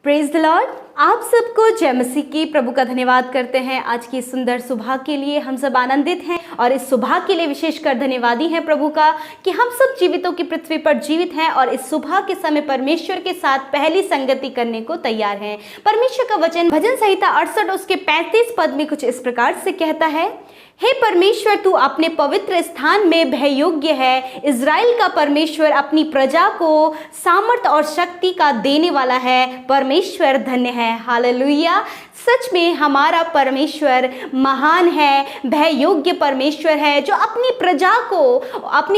Praise the Lord. आप सबको जय मसीह की प्रभु का धन्यवाद करते हैं। आज की सुंदर सुबह के लिए हम सब आनंदित हैं और इस सुबह के लिए विशेषकर धन्यवादी हैं प्रभु का कि हम सब जीवितों की पृथ्वी पर जीवित हैं और इस सुबह के समय परमेश्वर के साथ पहली संगति करने को तैयार हैं। परमेश्वर का वचन भजन संहिता 68 उसके 35 पद में कुछ इस प्रकार से कहता है, हे परमेश्वर, तू अपने पवित्र स्थान में भययोग्य है। इज़राइल का परमेश्वर अपनी प्रजा को सामर्थ और शक्ति का देने वाला है। परमेश्वर धन्य है। हालेलुया। सच में हमारा परमेश्वर महान है, भययोग्य परमेश्वर है, जो अपनी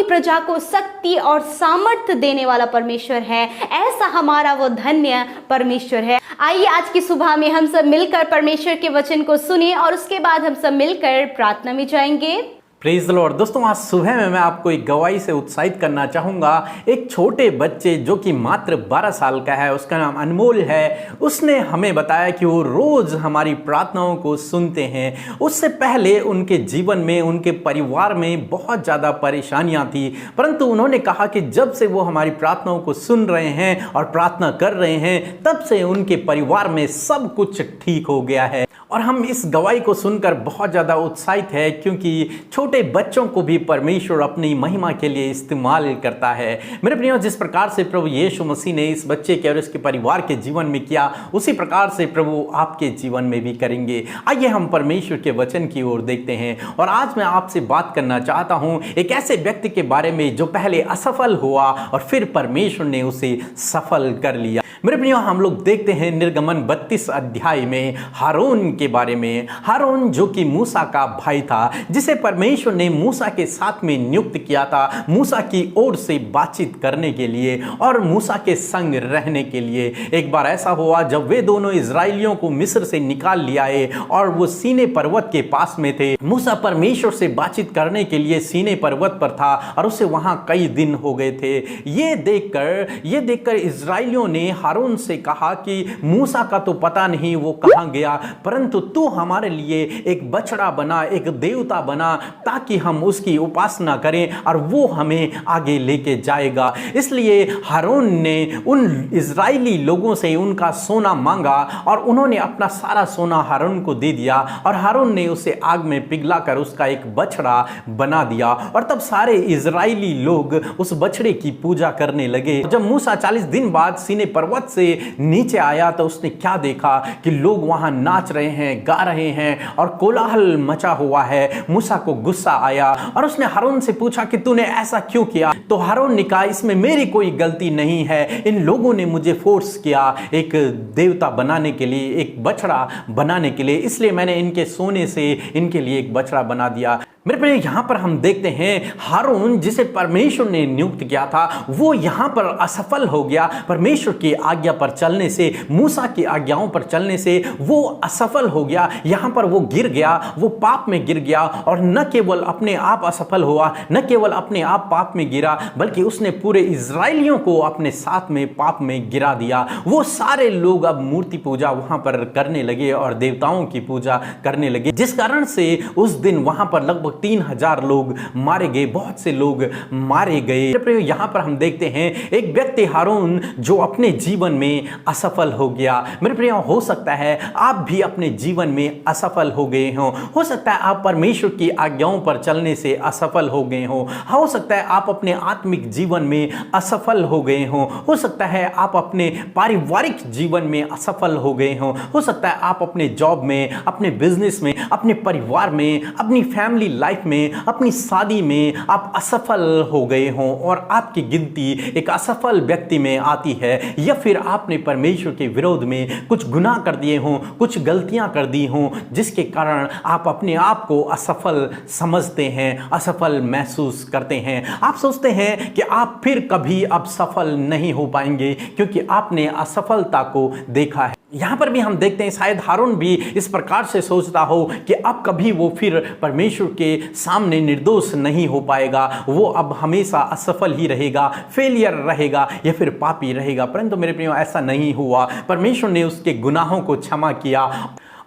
प्रजा को शक्ति और सामर्थ्य देने वाला परमेश्वर है। ऐसा हमारा वो धन्य परमेश्वर है। आइए आज की सुबह में हम सब मिलकर परमेश्वर के वचन को सुनिए और उसके बाद हम सब मिलकर प्रार्थना में जाएंगे। Praise the Lord. दोस्तों, आज सुबह में मैं आपको एक गवाही से उत्साहित करना चाहूँगा। एक छोटे बच्चे जो कि मात्र 12 साल का है, उसका नाम अनमोल है, उसने हमें बताया कि वो रोज़ हमारी प्रार्थनाओं को सुनते हैं। उससे पहले उनके जीवन में, उनके परिवार में बहुत ज़्यादा परेशानियाँ थी, परंतु उन्होंने कहा कि जब से वो हमारी प्रार्थनाओं को सुन रहे हैं और प्रार्थना कर रहे हैं, तब से उनके परिवार में सब कुछ ठीक हो गया है। और हम इस गवाही को सुनकर बहुत ज़्यादा उत्साहित है, क्योंकि छोटे बच्चों को भी परमेश्वर अपनी महिमा के लिए इस्तेमाल करता है। मेरे प्रियो, जिस प्रकार से प्रभु यीशु मसीह ने इस बच्चे के और इसके परिवार के जीवन में किया, उसी प्रकार से प्रभु आपके जीवन में भी करेंगे। आइए हम परमेश्वर के वचन की ओर देखते हैं। और आज मैं आपसे बात करना चाहता हूँ एक ऐसे व्यक्ति के बारे में जो पहले असफल हुआ और फिर परमेश्वर ने उसे सफल कर लिया। मेरे प्रियो, हम लोग देखते हैं निर्गमन 32 अध्याय में हारून के बारे में। हारून जो कि मूसा का भाई था, जिसे परमेश्वर ने मूसा के साथ में नियुक्त किया था, मूसा की ओर से बातचीत करने के लिए और मूसा के संग रहने के लिए। एक बार ऐसा हुआ जब वे दोनों इजरायलियों को मिस्र से निकाल लिया और वो सीने पर्वत के पास में थे। मूसा परमेश्वर से बातचीत करने के लिए सीने पर्वत पर था और उसे वहां कई दिन हो गए थे। ये देखकर इजरायलियों ने हारून से कहा कि मूसा का तो पता नहीं वो कहां गया, परंतु तू हमारे लिए एक बछड़ा बना, एक देवता बना, ताकि हम उसकी उपासना करें और वो हमें आगे लेके जाएगा। इसलिए हारून ने उन इजरायली लोगों से उनका सोना मांगा और उन्होंने अपना सारा सोना हारून को दे दिया और हारून ने उसे आग में पिघलाकर उसका एक बछड़ा बना दिया। और तब सारे इजरायली लोग उस बछड़े की पूजा करने लगे। जब मूसा 40 दिन बाद सीने पर्वत से नीचे आया तो उसने क्या देखा कि लोग वहां नाच रहे हैं, गा रहे हैं और कोलाहल मचा हुआ है। मूसा को गुस्सा आया और उसने हारून से पूछा कि तूने ऐसा क्यों किया। तो हारून ने कहा, इसमें मेरी कोई गलती नहीं है, इन लोगों ने मुझे फोर्स किया एक देवता बनाने के लिए, एक बछड़ा बनाने के लिए, इसलिए मैंने इनके सोने से इनके लिए एक बछड़ा बना दिया। मेरे प्रिय, यहाँ पर हम देखते हैं हारून जिसे परमेश्वर ने नियुक्त किया था, वो यहाँ पर असफल हो गया। परमेश्वर की आज्ञा पर चलने से, मूसा की आज्ञाओं पर चलने से वो असफल हो गया। यहाँ पर वो गिर गया, वो पाप में गिर गया और न केवल अपने आप असफल हुआ, न केवल अपने आप पाप में गिरा, बल्कि उसने पूरे इजरायलियों को अपने साथ में पाप में गिरा दिया। वो सारे लोग अब मूर्ति पूजा वहाँ पर करने लगे और देवताओं की पूजा करने लगे, जिस कारण से उस दिन वहाँ पर लगभग 3000 लोग मारे गए, बहुत से लोग मारे गए। यहां पर हम देखते हैं एक व्यक्ति हारून जो अपने जीवन में असफल हो गया। मेरे प्रिय, हो सकता है आप भी अपने जीवन में असफल हो गए हो सकता है आप परमेश्वर की आज्ञाओं पर चलने से असफल हो गए हो सकता है आप अपने आत्मिक जीवन में असफल हो गए हो सकता है आप अपने पारिवारिक जीवन में असफल हो गए हो सकता है आप अपने जॉब में, अपने बिजनेस में, अपने परिवार में, अपनी फैमिली लाइफ में, अपनी शादी में आप असफल हो गए हों और आपकी गिनती एक असफल व्यक्ति में आती है, या फिर आपने परमेश्वर के विरोध में कुछ गुनाह कर दिए हों, कुछ गलतियां कर दी हों, जिसके कारण आप अपने आप को असफल समझते हैं, असफल महसूस करते हैं। आप सोचते हैं कि आप फिर कभी अब सफल नहीं हो पाएंगे क्योंकि आपने असफलता को देखा है। यहाँ पर भी हम देखते हैं शायद हारून भी इस प्रकार से सोचता हो कि अब कभी वो फिर परमेश्वर के सामने निर्दोष नहीं हो पाएगा, वो अब हमेशा असफल ही रहेगा, फेलियर रहेगा या फिर पापी रहेगा। परंतु मेरे प्रियो, ऐसा नहीं हुआ। परमेश्वर ने उसके गुनाहों को क्षमा किया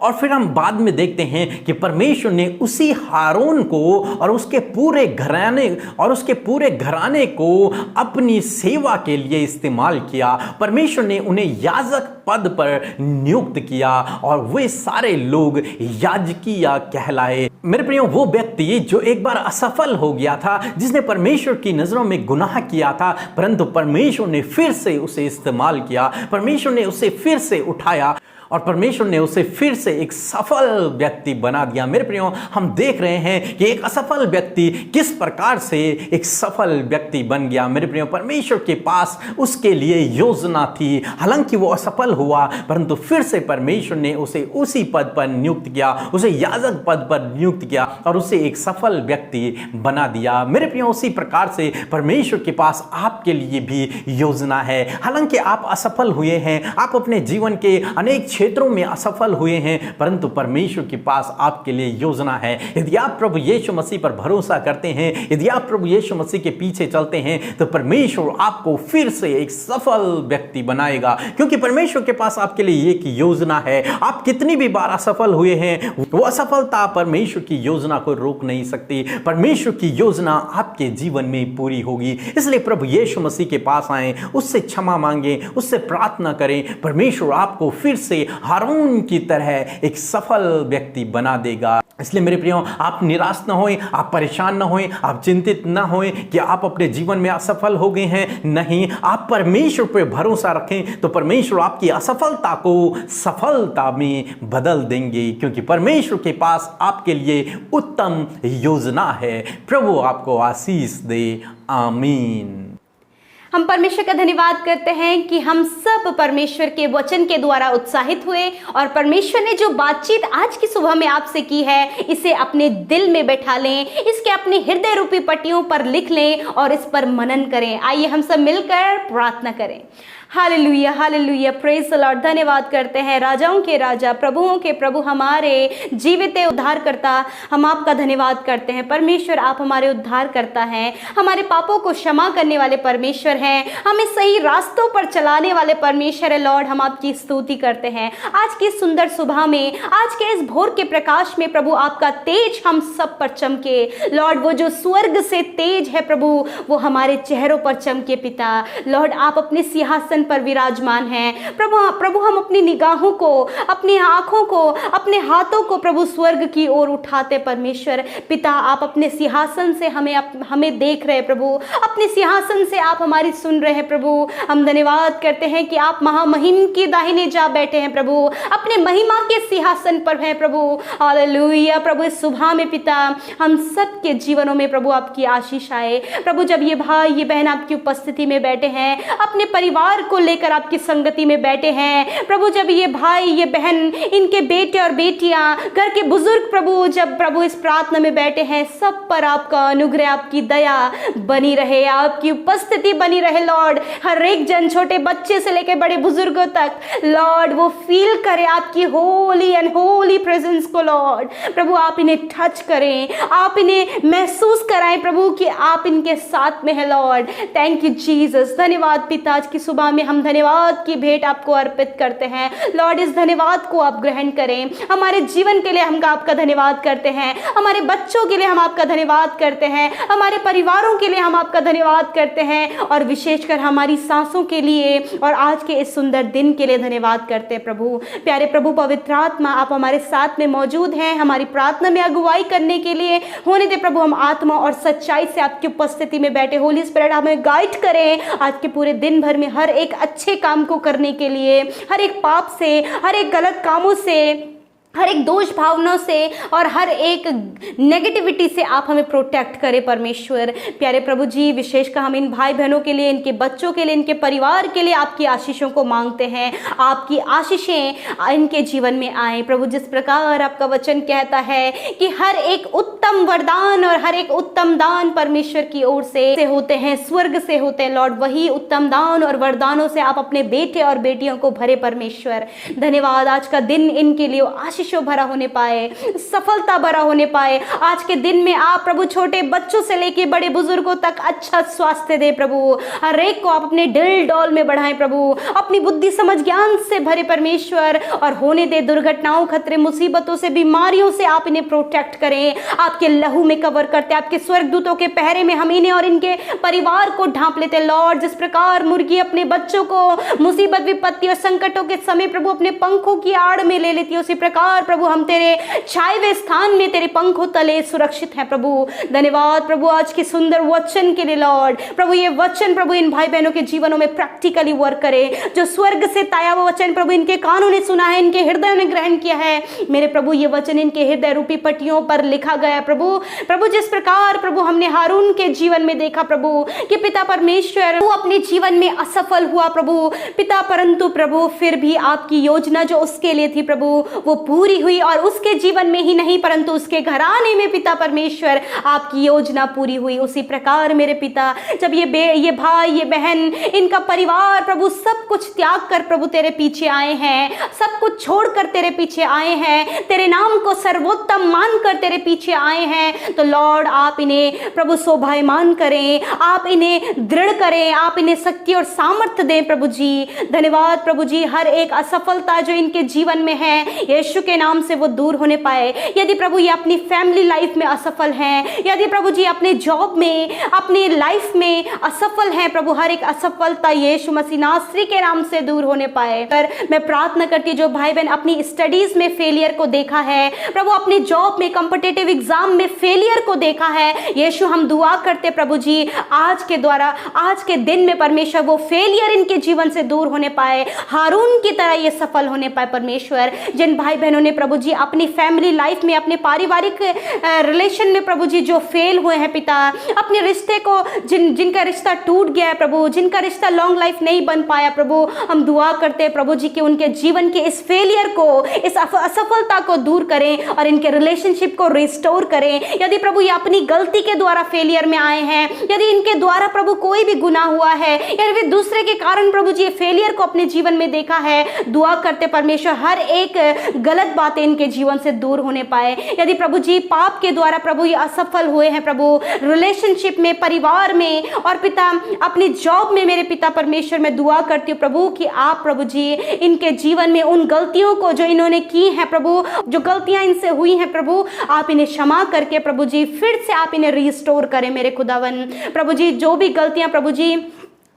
और फिर हम बाद में देखते हैं कि परमेश्वर ने उसी हारून को और उसके पूरे घराने को अपनी सेवा के लिए इस्तेमाल किया। परमेश्वर ने उन्हें याजक पद पर नियुक्त किया और वे सारे लोग याजकीय कहलाए। मेरे प्रियो, वो व्यक्ति जो एक बार असफल हो गया था, जिसने परमेश्वर की नजरों में गुनाह किया था, परंतु परमेश्वर ने फिर से उसे इस्तेमाल किया, परमेश्वर ने उसे फिर से उठाया और परमेश्वर ने उसे फिर से एक सफल व्यक्ति बना दिया। मेरे प्रियो, हम देख रहे हैं कि एक असफल व्यक्ति किस प्रकार से एक सफल व्यक्ति बन गया। मेरे प्रियो, परमेश्वर के पास उसके लिए योजना थी। हालांकि वो असफल हुआ, परंतु फिर से परमेश्वर ने उसे उसी पद पर नियुक्त किया, उसे याजक पद पर नियुक्त किया और उसे एक सफल व्यक्ति बना दिया। मेरे प्रियो, उसी प्रकार से परमेश्वर के पास आपके लिए भी योजना है। हालांकि आप असफल हुए हैं, आप अपने जीवन के अनेक क्षेत्रों में असफल हुए हैं, परंतु परमेश्वर के पास आपके लिए योजना है। यदि आप प्रभु यीशु मसीह पर भरोसा करते हैं, यदि आप प्रभु यीशु मसीह के पीछे चलते हैं, तो परमेश्वर आपको फिर से एक सफल व्यक्ति बनाएगा, क्योंकि परमेश्वर के पास आपके लिए एक योजना है। आप कितनी भी बार असफल हुए हैं, वो असफलता परमेश्वर की योजना को रोक नहीं सकती। परमेश्वर की योजना आपके जीवन में पूरी होगी। इसलिए प्रभु यीशु मसीह के पास आएं, उससे क्षमा मांगें, उससे प्रार्थना करें। परमेश्वर आपको फिर से हारून की तरह एक सफल व्यक्ति बना देगा। इसलिए मेरे प्रियो, आप निराश ना होएं, आप परेशान ना होएं, आप चिंतित ना होएं कि आप अपने जीवन में असफल हो गए हैं। नहीं, आप परमेश्वर पर भरोसा रखें तो परमेश्वर आपकी असफलता को सफलता में बदल देंगे, क्योंकि परमेश्वर के पास आपके लिए उत्तम योजना है। प्रभु आपको आशीष दे। आमीन। हम परमेश्वर का धन्यवाद करते हैं कि हम सब परमेश्वर के वचन के द्वारा उत्साहित हुए और परमेश्वर ने जो बातचीत आज की सुबह में आपसे की है, इसे अपने दिल में बैठा लें, इसके अपनी हृदय रूपी पट्टियों पर लिख लें और इस पर मनन करें। आइए हम सब मिलकर प्रार्थना करें। Hallelujah, hallelujah, praise the Lord. धन्यवाद करते हैं राजाओं के राजा, प्रभुओं के प्रभु, हमारे जीवित उद्धारकर्ता, हम आपका धन्यवाद करते हैं। परमेश्वर, आप हमारे उद्धारकर्ता हैं, हमारे पापों को क्षमा करने वाले परमेश्वर हैं, हमें सही रास्तों पर चलाने वाले परमेश्वर है। लॉर्ड, हम आपकी स्तुति करते हैं आज की सुंदर सुबह में, आज के इस भोर के प्रकाश में। प्रभु, आपका तेज हम सब पर चमके। लॉर्ड, वो जो स्वर्ग से तेज है प्रभु, वो हमारे चेहरों पर चमके। पिता लॉर्ड, आप अपने सिंहासन पर विराजमान हैं। प्रभु, हम अपनी निगाहों को, अपनी आंखों को, अपने हाथों को प्रभु स्वर्ग की ओर उठाते। परमेश्वर पिता, आप अपने सिंहासन से हमें देख रहे हैं प्रभु, अपने सिंहासन से आप हमारी सुन रहे हैं प्रभु। हम धन्यवाद करते हैं कि आप महामहिम की दाहिने जा बैठे हैं प्रभु, अपने महिमा के सिंहासन पर हैं प्रभु। हालेलुया। प्रभु, इस सुबह में पिता, हम सबके जीवनों में प्रभु आपकी आशीष आए। प्रभु, जब ये भाई ये बहन आपकी उपस्थिति में बैठे हैं, अपने परिवार को लेकर आपकी संगति में बैठे हैं प्रभु, जब ये भाई ये बहन, इनके बेटे और बेटियां, घर के बुजुर्ग प्रभु, जब प्रभु इस प्रार्थना में बैठे हैं, सब पर आपका अनुग्रह, आपकी दया बनी रहे, आपकी उपस्थिति बनी रहे। लॉर्ड, हर एक जन, छोटे बच्चे से लेकर बड़े बुजुर्गों तक, लॉर्ड, वो फील करे आपकी होली एंड होली प्रेजेंस को। लॉर्ड प्रभु, आप इन्हें टच करें, आप इन्हें महसूस कराएं प्रभु कि आप इनके साथ में है। Lord, thank you Jesus. धन्यवाद पिता, आज की सुबह में हम धन्यवाद की भेंट आपको अर्पित करते हैं। लॉर्ड, इस धन्यवाद को आप ग्रहण करें। हमारे जीवन के लिए हम आपका धन्यवाद करते हैं, हमारे बच्चों के लिए हम आपका धन्यवाद करते हैं, हमारे परिवारों के लिए हम आपका धन्यवाद करते हैं और विशेषकर हमारी सांसों के लिए और आज के इस सुंदर दिन के लिए धन्यवाद करते हैं प्रभु। प्यारे प्रभु, पवित्र आत्मा आप हमारे साथ में मौजूद हैं, हमारी प्रार्थना में अगुवाई करने के लिए होने दे प्रभु। हम आत्मा और सच्चाई से आपकी उपस्थिति में बैठे। होली स्पिरिट, हमें गाइड करें आज के पूरे दिन भर में, हर एक अच्छे काम को करने के लिए, हर एक पाप से, हर एक गलत कामों से, हर एक दोष भावनाओं से और हर एक नेगेटिविटी से आप हमें प्रोटेक्ट करें परमेश्वर। प्यारे प्रभु जी, विशेषकर हम इन भाई बहनों के लिए, इनके बच्चों के लिए, इनके परिवार के लिए आपकी आशीषों को मांगते हैं। आपकी आशीषें इनके जीवन में आए प्रभु। जिस प्रकार आपका वचन कहता है कि हर एक उत्तम वरदान और हर एक उत्तम दान परमेश्वर की ओर से होते हैं, स्वर्ग से होते हैं। लॉर्ड, वही उत्तम दान और वरदानों से आप अपने बेटे और बेटियों को भरे परमेश्वर। धन्यवाद, आज का दिन इनके लिए आशीष आशीषों भरा होने पाए, सफलता भरा होने पाए। आज के दिन में आप प्रभु छोटे बच्चों से लेके बड़े बुजुर्गों तक अच्छा स्वास्थ्य दे प्रभु। हर एक को आप अपने दिल डोल में बढ़ाएं प्रभु, अपनी बुद्धि समझ ज्ञान से भरे परमेश्वर, और होने दे दुर्घटनाओं, खतरे, मुसीबतों से, बीमारियों से आप इन्हें प्रोटेक्ट करें, आपके लहू में कवर करते, आपके स्वर्गदूतों के पहरे में हम इन्हें और इनके परिवार को ढांप लेते लॉर्ड। जिस प्रकार मुर्गी अपने बच्चों को मुसीबत, विपत्ति और संकटों के समय प्रभु अपने पंखों की आड़ में ले लेती है, उसी प्रकार प्रभु हम तेरे छाए हुए स्थान में तेरे पंखों तले सुरक्षित हैं प्रभु। धन्यवाद प्रभु आज के सुंदर वचन के लिए लॉर्ड। प्रभु ये वचन प्रभु इन भाई बहनों के जीवनों में प्रैक्टिकली वर्क करे, जो स्वर्ग से ताया हुआ वचन प्रभु इनके कानों ने सुना है, इनके हृदयों ने ग्रहण किया है। मेरे प्रभु ये वचन इनके हृदय रूपी पट्टियों पर लिखा गया प्रभु। प्रभु जिस प्रकार प्रभु हमने हारून के जीवन में देखा प्रभु कि पिता परमेश्वर वो अपने जीवन में असफल हुआ प्रभु पिता, परंतु प्रभु फिर भी आपकी योजना जो उसके लिए थी प्रभु वो पूरी हुई, और उसके जीवन में ही नहीं परंतु उसके घराने में पिता परमेश्वर आपकी योजना पूरी हुई। उसी प्रकार मेरे पिता जब ये भाई, ये बहन, इनका परिवार प्रभु सब कुछ त्याग कर प्रभु तेरे पीछे आए हैं, सब कुछ छोड़कर तेरे पीछे आए हैं, तेरे नाम को सर्वोत्तम मानकर तेरे पीछे आए हैं, तो लॉर्ड आप इन्हें प्रभु शोभायमान करें, आप इन्हें दृढ़ करें, आप इन्हें शक्ति और सामर्थ्य दें प्रभु जी। धन्यवाद प्रभु जी, हर एक असफलता जो इनके जीवन में है यीशु के नाम से वो दूर होने पाए। यदि प्रभु ये अपनी फैमिली लाइफ में असफल हैं, यदि प्रभु जी अपने जॉब में, अपनी लाइफ में असफल हैं प्रभु, हर एक असफलता यीशु मसीह नासरी के नाम से दूर होने पाए। पर मैं प्रार्थना करती जो भाई बहन अपनी स्टडीज में फेलियर को देखा है प्रभु, अपने जॉब में कॉम्पिटिटिव एग्जाम में फेलियर को देखा है, यीशु हम दुआ करते प्रभु जी आज के द्वारा, आज के दिन में परमेश्वर वो फेलियर इनके जीवन से दूर होने पाए, हारून की तरह ये सफल होने पाए परमेश्वर। जिन भाई बहनों ने प्रभु जी अपनी फैमिली लाइफ में, अपने पारिवारिक रिलेशन में प्रभु जी जो फेल हुए हैं पिता, अपने रिश्ते को जिनका रिश्ता टूट गया है प्रभु, जिनका रिश्ता लॉन्ग लाइफ नहीं बन पाया प्रभु, हम दुआ करते हैं प्रभु जी कि उनके जीवन के इस फेलियर को, इस असफलता को दूर करें और इनके रिलेशनशिप को रिस्टोर करें। यदि प्रभु ये अपनी गलती के द्वारा फेलियर में आए हैं, यदि इनके द्वारा प्रभु कोई भी गुनाह हुआ है, यदि दूसरे के कारण प्रभु जी फेलियर को अपने जीवन में देखा है, दुआ करते परमेश्वर हर एक गलत बातें इनके जीवन से दूर होने पाए। यदि प्रभु जी पाप के द्वारा प्रभु ये असफल हुए हैं प्रभु, रिलेशनशिप में, परिवार में और पिता अपनी जॉब में, मेरे पिता परमेश्वर मैं दुआ करती हूँ प्रभु कि आप प्रभु जी इनके जीवन में उन गलतियों को जो इन्होंने की है प्रभु, जो गलतियां इनसे हुई हैं प्रभु, आप इन्हें क्षमा करके प्रभु जी फिर से आप इन्हें रिस्टोर करें मेरे खुदावन। प्रभु जी जो भी गलतियां प्रभु जी,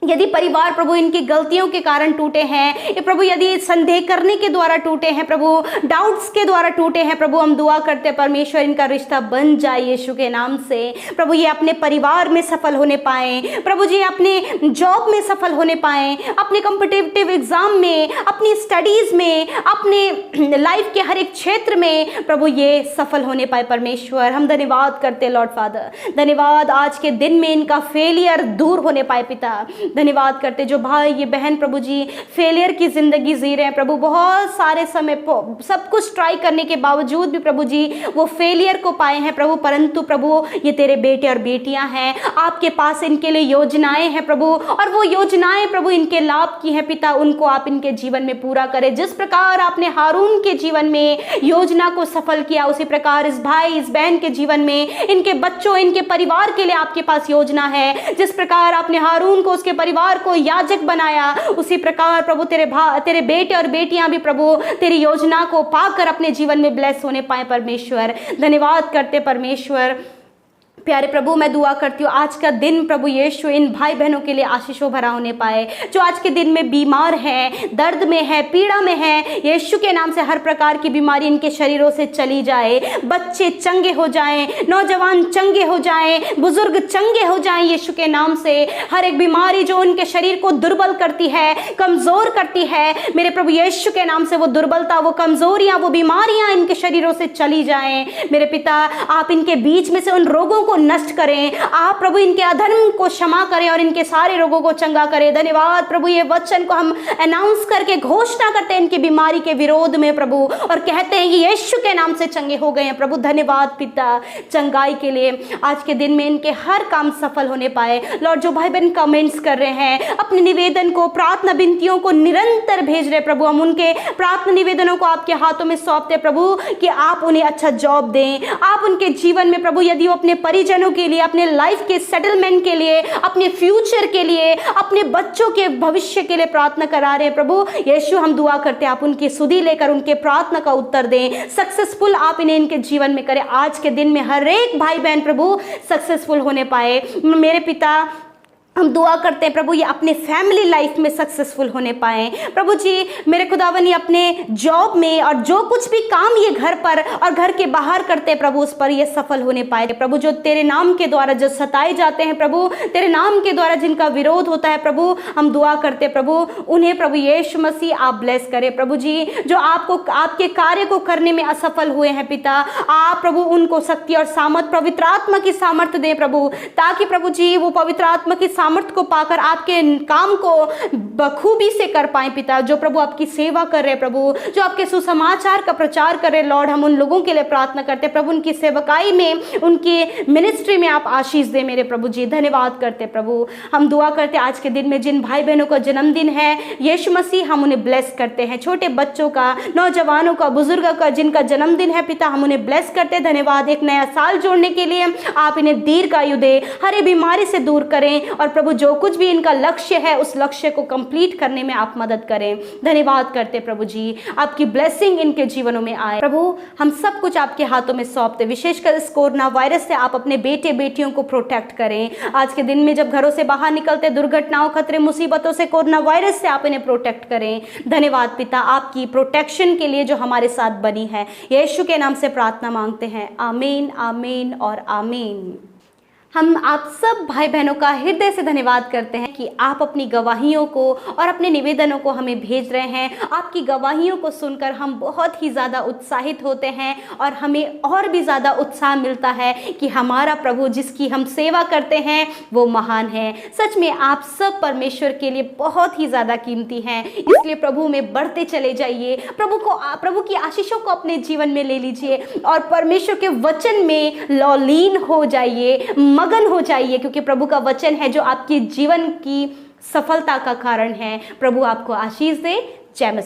यदि परिवार प्रभु इनकी गलतियों के कारण टूटे हैं, ये प्रभु यदि संदेह करने के द्वारा टूटे हैं प्रभु, डाउट्स के द्वारा टूटे हैं प्रभु, हम दुआ करते हैं परमेश्वर इनका रिश्ता बन जाए यीशु के नाम से। प्रभु ये अपने परिवार में सफल होने पाए, प्रभु जी अपने जॉब में सफल होने पाए, अपने कॉम्पिटिटिव एग्जाम में, अपनी स्टडीज में, अपने लाइफ के हर एक क्षेत्र में प्रभु ये सफल होने पाए परमेश्वर। हम धन्यवाद करते लॉर्ड फादर, धन्यवाद आज के दिन में इनका फेलियर दूर होने पाए पिता। धन्यवाद करते जो भाई ये बहन प्रभु जी फेलियर की जिंदगी जी रहे हैं प्रभु, बहुत सारे समय सब कुछ ट्राई करने के बावजूद भी प्रभु जी वो फेलियर को पाए हैं प्रभु, परंतु प्रभु ये तेरे बेटे और बेटियां हैं, आपके पास इनके लिए योजनाएं हैं प्रभु, और वो योजनाएं प्रभु इनके लाभ की हैं पिता, उनको आप इनके जीवन में पूरा करें। जिस प्रकार आपने हारून के जीवन में योजना को सफल किया, उसी प्रकार इस भाई इस बहन के जीवन में, इनके बच्चों, इनके परिवार के लिए आपके पास योजना है। जिस प्रकार आपने हारून को, उसके परिवार को याजक बनाया, उसी प्रकार प्रभु तेरे बेटे और बेटियां भी प्रभु तेरी योजना को पाकर अपने जीवन में ब्लेस होने पाए परमेश्वर। धन्यवाद करते परमेश्वर। प्यारे प्रभु मैं दुआ करती हूँ आज का दिन प्रभु यीशु इन भाई बहनों के लिए आशीषों भरा होने पाए, जो आज के दिन में बीमार हैं, दर्द में है, पीड़ा में है, यीशु के नाम से हर प्रकार की बीमारी इनके शरीरों से चली जाए, बच्चे चंगे हो जाएं, नौजवान चंगे हो जाएं, बुजुर्ग चंगे हो जाएं यीशु के नाम से। हर एक बीमारी जो उनके शरीर को दुर्बल करती है, कमजोर करती है, मेरे प्रभु यीशु के नाम से वो दुर्बलता, वो कमजोरियां, वो बीमारियां इनके शरीरों से चली जाएं। मेरे पिता आप इनके बीच में से उन रोगों को को नष्ट करें, आप प्रभु इनके अधर्म को क्षमा करें और इनके सारे रोगों को चंगा करें। धन्यवाद प्रभु, ये वचन को हम अनाउंस करके घोषणा करते हैं इनकी बीमारी के विरोध में प्रभु, और कहते हैं कि यीशु के नाम से चंगे हो गए हैं प्रभु। धन्यवाद पिता चंगाई के लिए। आज के दिन में इनके हर काम सफल होने पाए। लॉर्ड, जो भाई बहन कमेंट्स कर रहे हैं, अपने निवेदन को, प्रार्थना विनतियों को निरंतर भेज रहे प्रभु, हम उनके प्रार्थना निवेदनों को आपके हाथों में सौंपते प्रभु कि आप उन्हें अच्छा जॉब दें। आप उनके जीवन में प्रभु, यदि वो अपने परिजनों के लिए, अपने लाइफ के सेटलमेंट के लिए, अपने फ्यूचर के लिए, अपने बच्चों के भविष्य के लिए प्रार्थना करा रहे हैं प्रभु यीशु, हम दुआ करते हैं आप उनकी सुधि लेकर उनके प्रार्थना का उत्तर दें। सक्सेसफुल आप इन्हें इनके जीवन में करें। आज के दिन में हर एक भाई बहन प्रभु सक्सेसफुल होने पाए। मेरे पिता, हम दुआ करते हैं प्रभु ये अपने फैमिली लाइफ में सक्सेसफुल होने पाए प्रभु जी। मेरे खुदावन, ये अपने जॉब में और जो कुछ भी काम ये घर पर और घर के बाहर करते हैं प्रभु, उस पर ये सफल होने पाए प्रभु। जो तेरे नाम के द्वारा जो सताए जाते हैं प्रभु, तेरे नाम के द्वारा जिनका विरोध होता है प्रभु, हम दुआ करते हैं प्रभु उन्हें प्रभु यीशु मसीह आप ब्लेस करें प्रभु जी। जो आपको, आपके कार्य को करने में असफल हुए हैं पिता, आप प्रभु उनको शक्ति और सामर्थ, पवित्र आत्मा की सामर्थ दें प्रभु, ताकि प्रभु जी वो पवित्र आत्मा की सामर्थ को पाकर आपके काम को बखूबी से कर पाए पिता। जो प्रभु आपकी सेवा कर रहे प्रभु, जो आपके सुसमाचार का प्रचार कर रहे लॉर्ड, हम उन लोगों के लिए प्रार्थना करते प्रभु, उनकी सेवकाई में, उनकी मिनिस्ट्री में आप आशीष दे मेरे प्रभु जी। धन्यवाद करते प्रभु। हम दुआ करते आज के दिन में जिन भाई बहनों का जन्मदिन है यीशु मसीह, हम उन्हें ब्लेस करते हैं। छोटे बच्चों का, नौजवानों का, बुजुर्गों का जिनका जन्मदिन है पिता, हम उन्हें ब्लेस करते। धन्यवाद एक नया साल जोड़ने के लिए। आप इन्हें दीर्घायु दे, हर एक बीमारी से दूर करें, और प्रभु जो कुछ भी इनका लक्ष्य है उस लक्ष्य को कंप्लीट करने में आप मदद करें। धन्यवाद करते प्रभु जी, आपकी ब्लेसिंग इनके जीवनों में आए प्रभु। हम सब कुछ आपके हाथों में सौंपते, विशेषकर इस कोरोना वायरस से आप अपने बेटे बेटियों को प्रोटेक्ट करें। आज के दिन में जब घरों से बाहर निकलते, दुर्घटनाओं, खतरे, मुसीबतों से, कोरोना वायरस से आप इन्हें प्रोटेक्ट करें। धन्यवाद पिता आपकी प्रोटेक्शन के लिए जो हमारे साथ बनी है। यीशु के नाम से प्रार्थना मांगते हैं, आमीन, आमीन और आमीन। हम आप सब भाई बहनों का हृदय से धन्यवाद करते हैं कि आप अपनी गवाहियों को और अपने निवेदनों को हमें भेज रहे हैं। आपकी गवाहियों को सुनकर हम बहुत ही ज़्यादा उत्साहित होते हैं और हमें और भी ज़्यादा उत्साह मिलता है कि हमारा प्रभु जिसकी हम सेवा करते हैं वो महान है। सच में आप सब परमेश्वर के लिए बहुत ही ज़्यादा कीमती हैं, इसलिए प्रभु में बढ़ते चले जाइए। प्रभु की आशीषों को अपने जीवन में ले लीजिए और परमेश्वर के वचन में लीन हो जाइए, मगन हो जाइए, क्योंकि प्रभु का वचन है जो आपके जीवन की सफलता का कारण है। प्रभु आपको आशीष दे। जय मसीह।